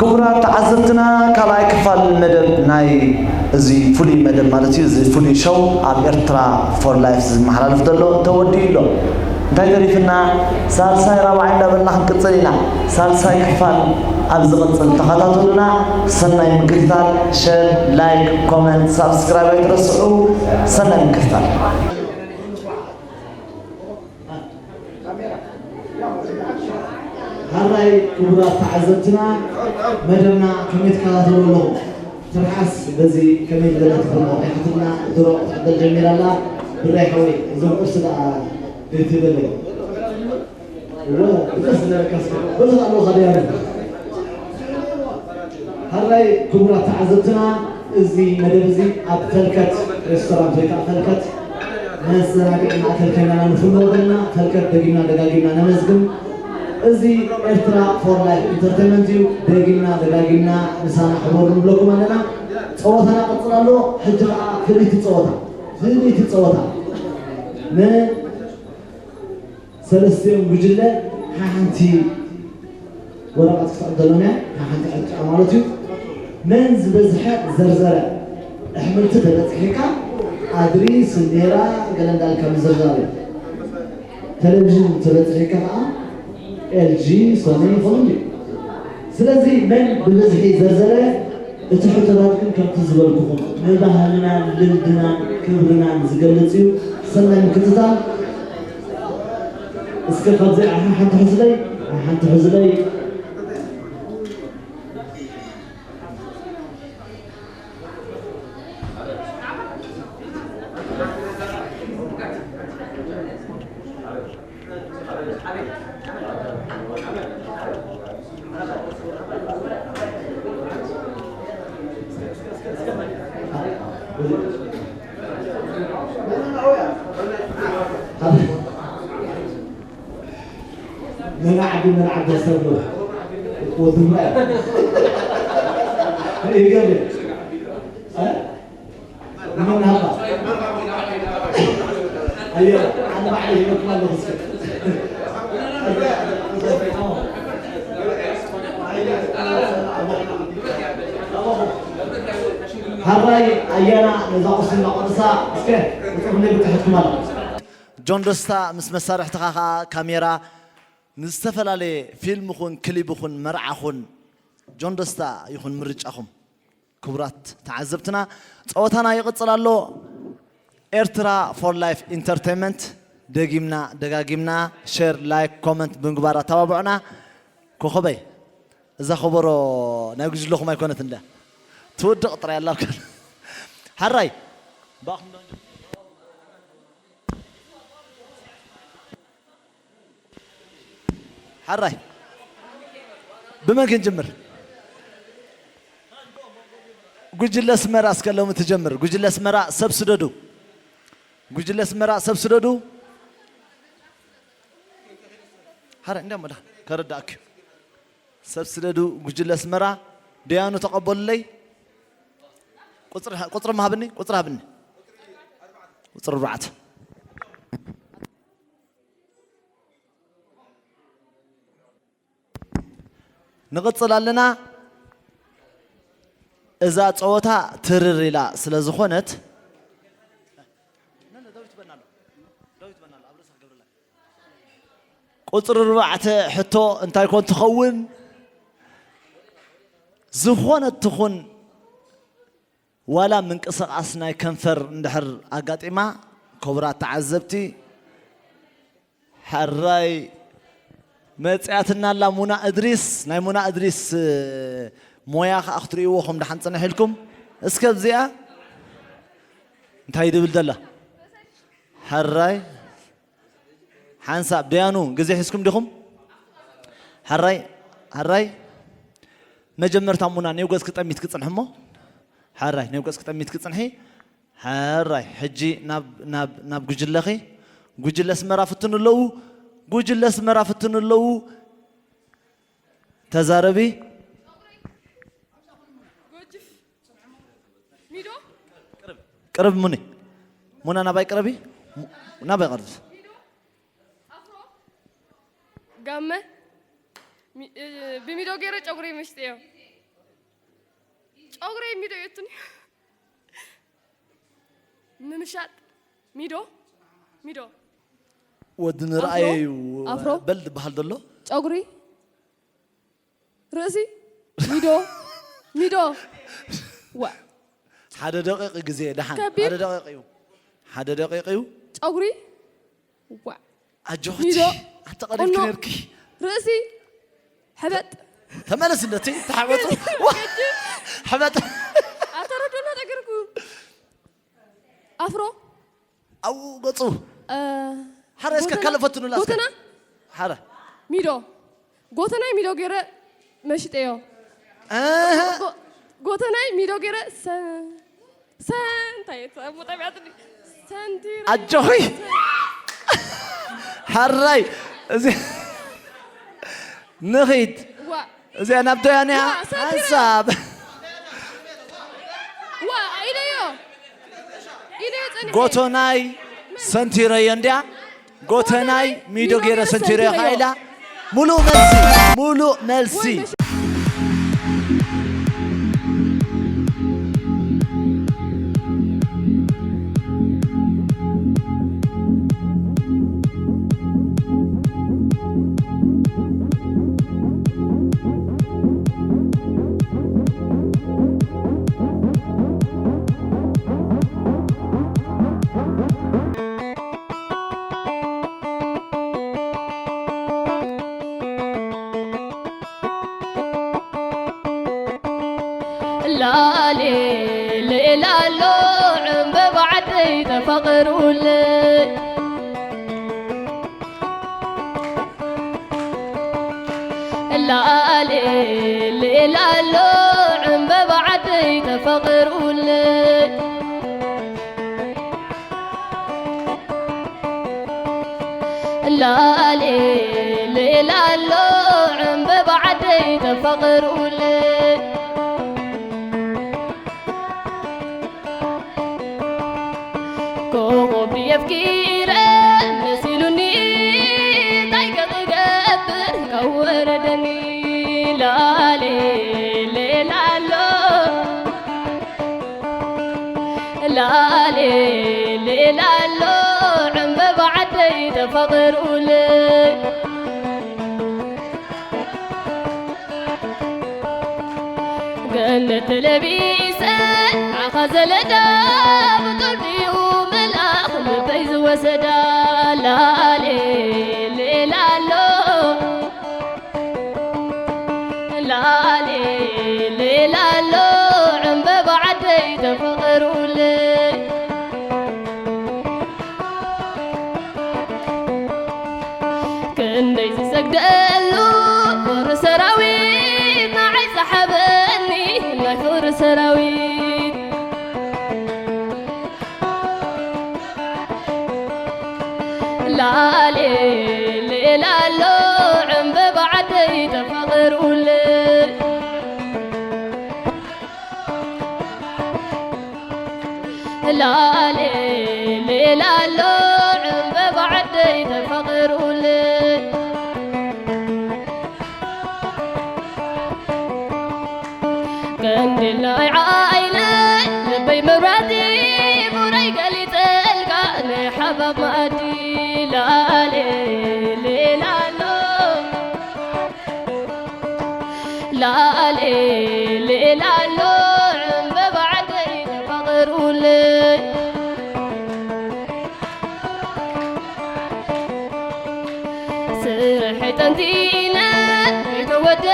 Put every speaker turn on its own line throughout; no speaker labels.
كبرات عزمتنا كلاي كفال مدب ناي زي فولي مدب مالتي زي فولي شو اب ارترا فور لايف محلف دلو تودي له انتي تعرفنا سالساي رابعين دبلنا خنقصلينا سالساي كفال ابزقصل تخاطاتنا سناي مكتال شير لايك كومنت سبسكرايب يترسعوا سناي مكتال هاي كبرات تعزمتنا مدرنا كميت كاتلو له ترحس بزي كميت بدات فرمو حياتنا درو تحدى الجميلة لا بالريحوي زوم أرسل تبلي بس الله خلينا هاي كبرات تعزمتنا زي مدرزي أبتلكت ريستوران زي أبتلكت ناس راجعنا أكلنا نفهمه لنا تلكت دقيقنا نمزجم ازي ارترا فور لايف انترتينمنت دقيقنا نسانا حضور لكم أننا صوتنا قصرالو حجة فريت صوتا من سلسلة بجلة حانتي ورقة تقدلنا حانتي عمالتي من زبزحة زرزرة احملت ثلاث حكا أدري سنيرة قلنا ذلك مزرزاري تلفزيون ثلاث حكا LG سوني فوني سلازي من بمزحي زرزرة اتحط راتكم كم تزبلكم مبهلنا للدنا كبرنا زقلتيو سنة مكتتال اسكت خبزي حنت حزلي نلعب السبب وضماء ايه قبل من هذا ايوه انا بعد يطلع له هاي ايانا نزاقسنا قرصا اسكت نقول تحتكم جون دوستا مسارح تخاخا كاميرا نستفلالي فيلم خون كليب خون مرعى خون جون دوستا يخون مرج أخم كبرات تعذبتنا صوتنا يقصر له ارترا فور لايف انترتينمنت دقاقمنا شير لايك كومنت بنقبارة توابعنا كوخبي إذا خبروا ناقج لكم ما يكونت عنده تود قطر يا الله كن هراي حراي بما كنجمر قجل اسمرا اسكلهم تجمر قجل اسمرا سبسددو قجل اسمرا سبسددو هراي ندم ولا كرداك سبسددو قجل اسمرا ديانو تقبل لي قطر ما هبني قطر هبني قطر ربعت نقصل لنا إذا صوتها ترري لا سلازخونت قطر ربعت حتى انت يكون تخون زخونت تخون ولا من قصر أصناي كنفر ندحر أقاطعما كبرات تعذبتي حراي متعتنا لا منى إدريس ناي منى إدريس مويا أختري وهم دحين سنحلكم اسكت زيا انت هيدي بالدلة حراي حنساب ديانو جزي حسكم دخم حراي مجمر تامونا نيوغاز كتاميت كتصنحمو حراي نيوغاز كتاميت كتصنحي حراي حجي ناب جوجلخي جوجلس مرافت نلو جوجلس مرافت نلو تزاربي قرب مني منا نباي قربي نباي قرب
قامة بميدو غير تقولي مشتيو أغري ميدو يتني ممشات ميدو
ودن رأي
أفرو
بلد بهالدلو
أغري رأسي ميدو وا
حدا دقيقة جزية دحين حدا دقيقة يو
أغري وا
أجوتي حتى قريب كنيركي
رأسي حبت
ثمانية سنتي تحبطوا حبت
أتردنا تقركم أفرو
أو قطو حرا إسكا كلفتنو لا
قوتنا
حرا
قوتنا ميدو غير مشتيو قوتنا ميدو غير سان تايت متابعتني سنتير
أجوي حراي زي نخيت زي أنا بدو يعني حساب قوتناي سنتيرا ينديا قوتناي ميدو غير سنتيرا خايلا مولو ملسي
لا عم ببعدي تفقروا لي لا عم ببعدي تفقروا لي لا عم ببعدي تفقروا لي بيفكيره نسيلني طيق تقبر كوردني لا عم ببعدي تفقروا لي قلت لبيسة عخزل داب قلبي فايز وسدا لا عم ببعدي تفقروا لي كني سجدلو فور سراويت معي سحبني ما فور سراويت لا عم ببعدي تفقروا لي لا عم ببعدي تفقروا لي كان الله عايلة لبي مرادي مريقة لي تلقى حباب مادي لا عم ببعدي تفقروا لي سرحت انتينا يتودد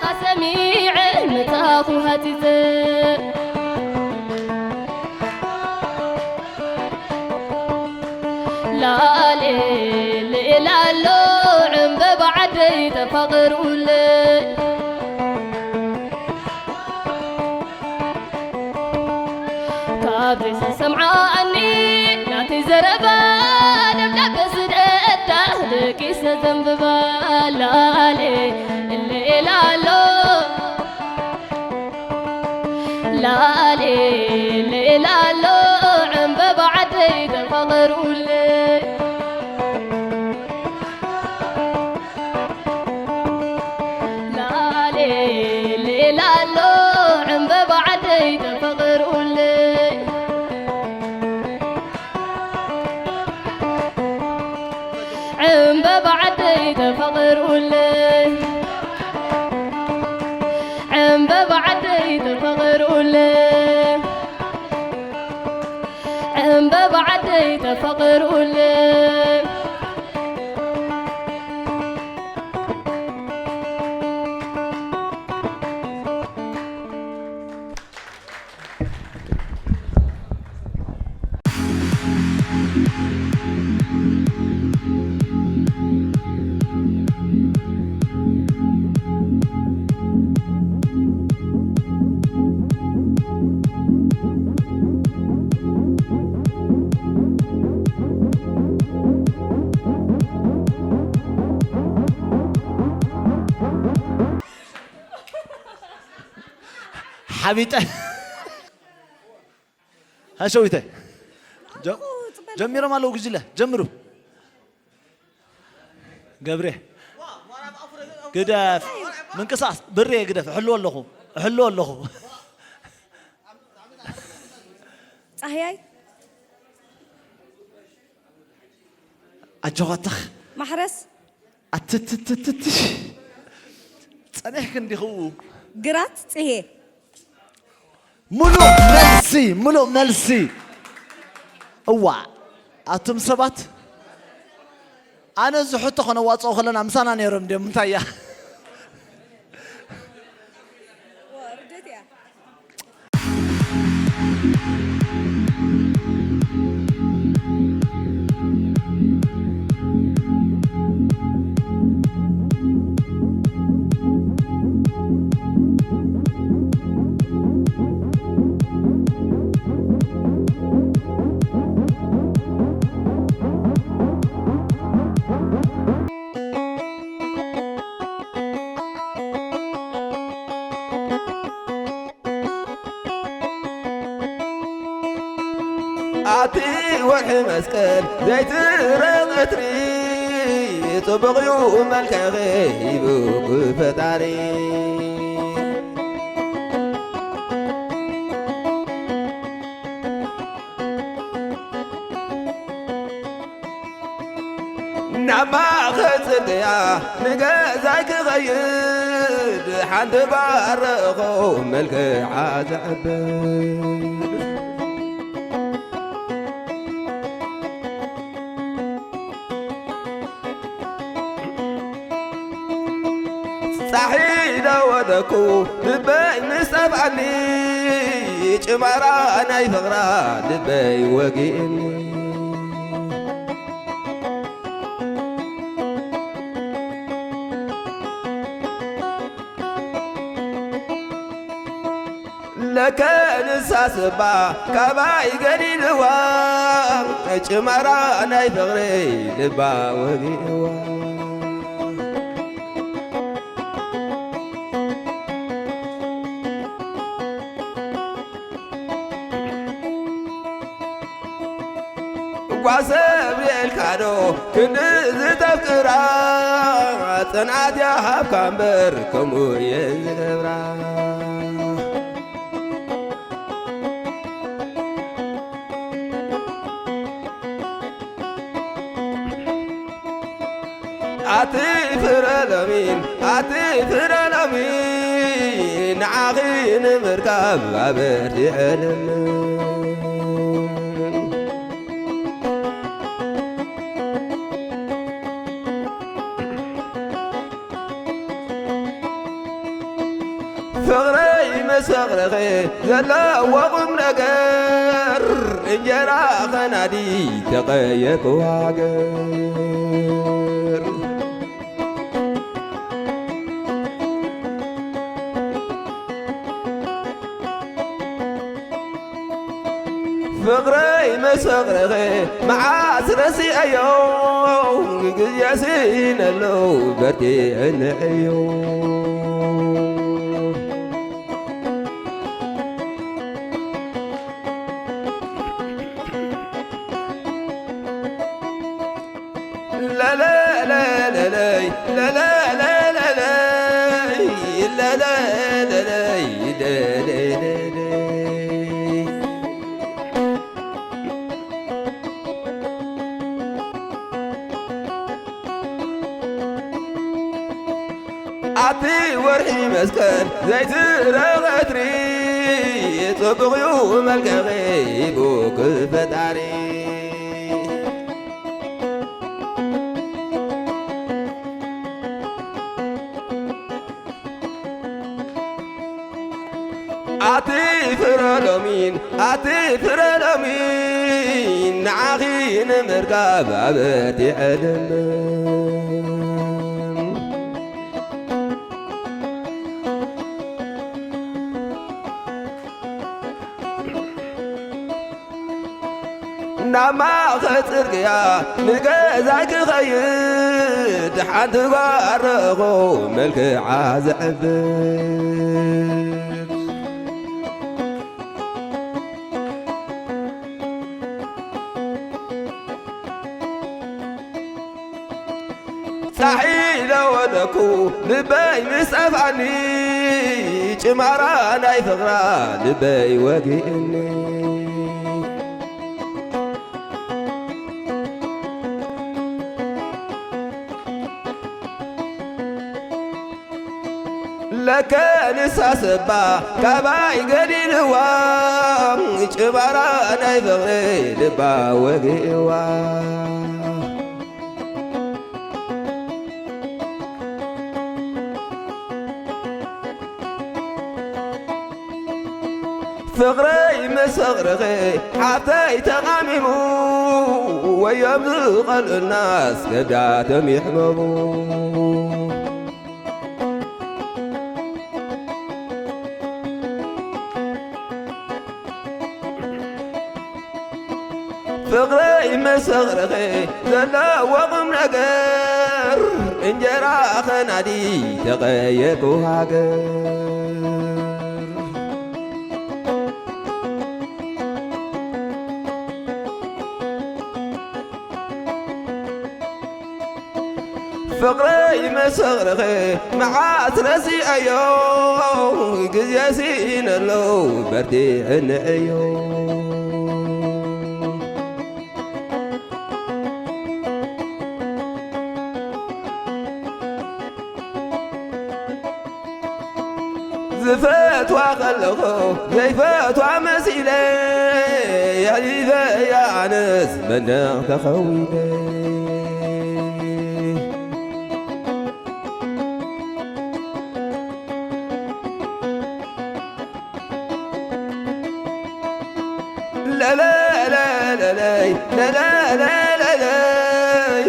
قسمي علم تاخوها تزيد لا عم ببعدي تفقروا لي كابس سمعاني لا تزربا نبلك سدتا لكي ستنببا لا عم ببعدي تفقروا لي لا لي عم ببعدي تفقروا لي عم ببعدي تفقروا لي
حبيته هشويته جميرة مالو جزيلة جمرو قبره قداف من قصاص بري قداف حلو الله حلو الله
صحيح
أجواتخ
محرس
أتتتتتش صنيح كندي هو
قرات صحيح
ملو ملسي هو أتم سبات أنا زحوت خنا واصو خلنا مسانا نيرم دي متايا
أعطي وحي مسكن زيت رغتري طبغيو ملك غيب وفتاري نما خسر يا نجازك غيد حد بارخو ملك عذاب صحينا ودكو لبي مسبعني جمرا ناي فغرا لبي وقيني لكن ساسبا كباي قليل وام جمرا ناي فغري لبا وقيني واسب الكادو كنز تفكرا صنعت يا هاب كامبر كمو يزبرا عطيفر الأمين عاقين مركب عبرتي علم فغري مسغرغي زلا وقم نقر انجرا خنادي تقيك واقر فغري مسغرغي مع سرسي ايو ياسين اللو برتي عن ايو لا لا لا لا لا لا لا لا لا لا لا لا لا لا عطي ورحي مسكن زيت رغتري صبغ يوم الكغيب وكفت عري عطي فرلمين عطي فرلمين نعاخين مركب عبتي عدم نما خسر يا نجازك خيد حد غرقو ملك عازب سحيل ودكو لباي مسافعني جمارا ناي فغرا لباي وقيني لكن ساسبا كباي قليل وام جمارا ناي فغرا لبا وقيوا فغري مسغرغي حتى تغامموا ويبلغ الناس كداتم يحببوا فغري مسغرغي زلا وغم نقر انجرا خنادي تغيكو هاقر فقري مسغرغي مع ترسي أيو قزياسين اللو بردي عن أيو زفت وخلقو زيفت ومسيلي يعني ذا يا عنس من تخويلي لا لا لا لا لا لا لا لا لا لا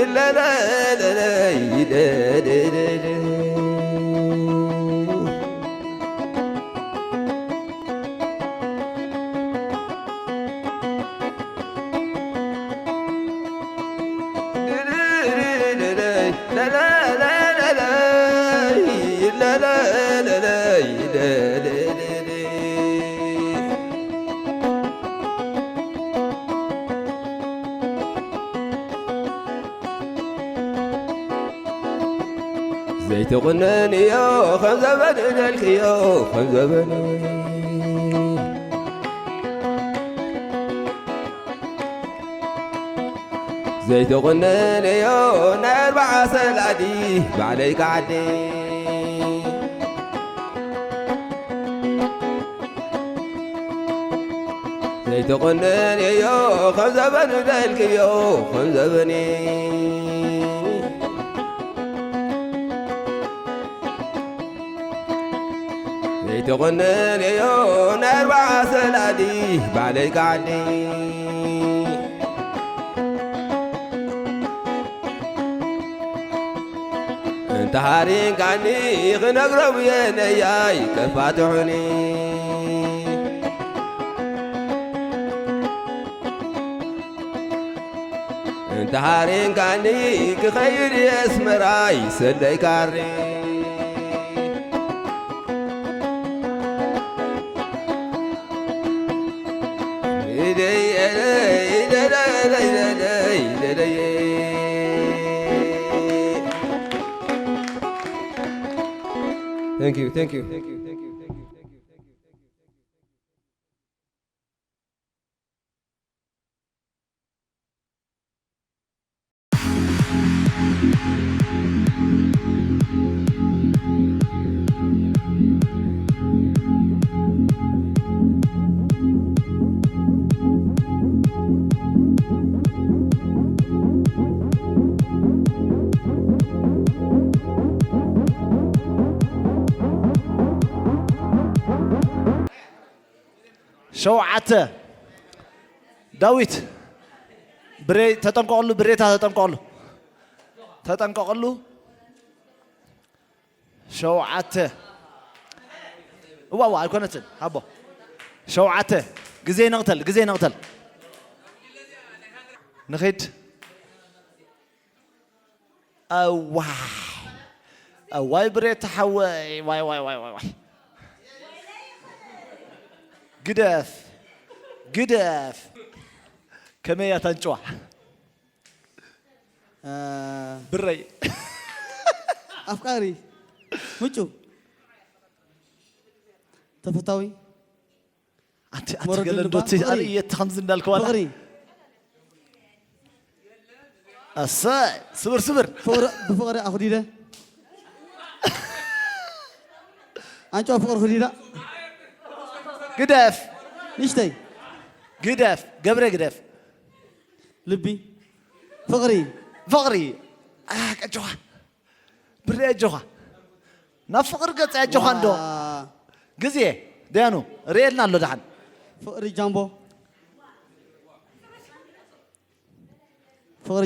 لا لا لا لا لا زيت غناني يا خمزة بن الخيو خمزة بن زيت غناني يا نار بعسل عدي بعليك عدي زيت غناني يا خمزة بن الخيو خمزة بني تغنن يا نار بعسل عدي بعليك عدي انت حارين عني غنقرب يا نياي كفاتحني انت حارين عني كخير يا اسمراي سلي كاري Thank you, thank you, thank you, thank you, thank you.
شوعة داويت بري تتنقلوا بريتا تتنقلوا شوعة واو أيقونتن هبو شوعة جزء نقتل نخيد واي بريت حواي واي قداف كمية تنجوع بري
أفكاري مچو تفتاوي
أنت قال دوتي أري يتخمزن الكوالا
فقري
الصاي صبر
بفقري أخذي ده أنت أفكار خذي ده
قداف
نشتي
قداف قداف
لبي فقري
أجوها بري أجوها نفقر قط أجوها ندو قزيه ديانو ريالنا اللو دحن
فقري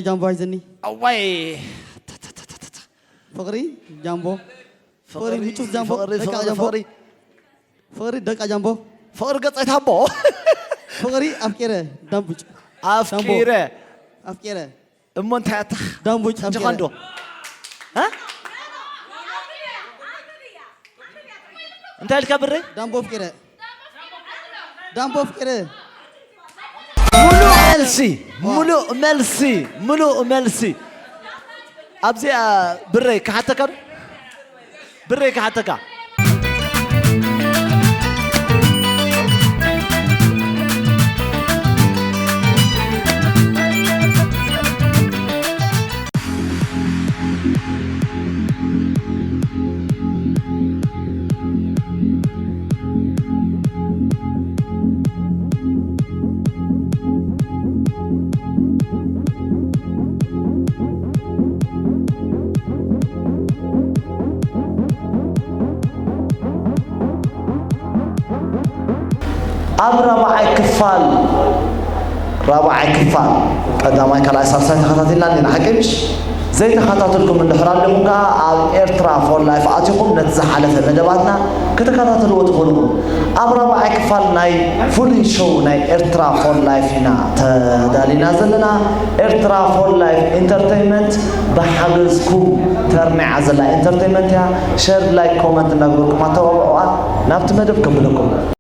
جامبو عايزني
أواي
فقري جامبو فقري مچوف جامبو فقري دقا جامبو
فقر قط أتهبو
فقري أفكيره دامبوش أفكيره
أمون تاتخ
دامبوش
أجوها ندو ها أنت الكبري
دامبو أفكيره
ملو ملسي أبزي بريك حتى كر أب رابع كفال قدامي كلا سالسة تخطاتنا لنا حكيمش زي تخطاتلكم من الحرام لمقا أب إيرترا فور لايف آتيكم نتزحل في مدباتنا كتخطاتلو وتخلوكم أب رابع كفال ناي فولي شو ناي إيرترا فور لايف هنا تدالينا زلنا إيرترا فور لايف انترتينمنت بحجزكم ترمي عزلا انترتينمنت يا شير لايك كومنت نقولكم ما توقعوا نابت مدبكم لكم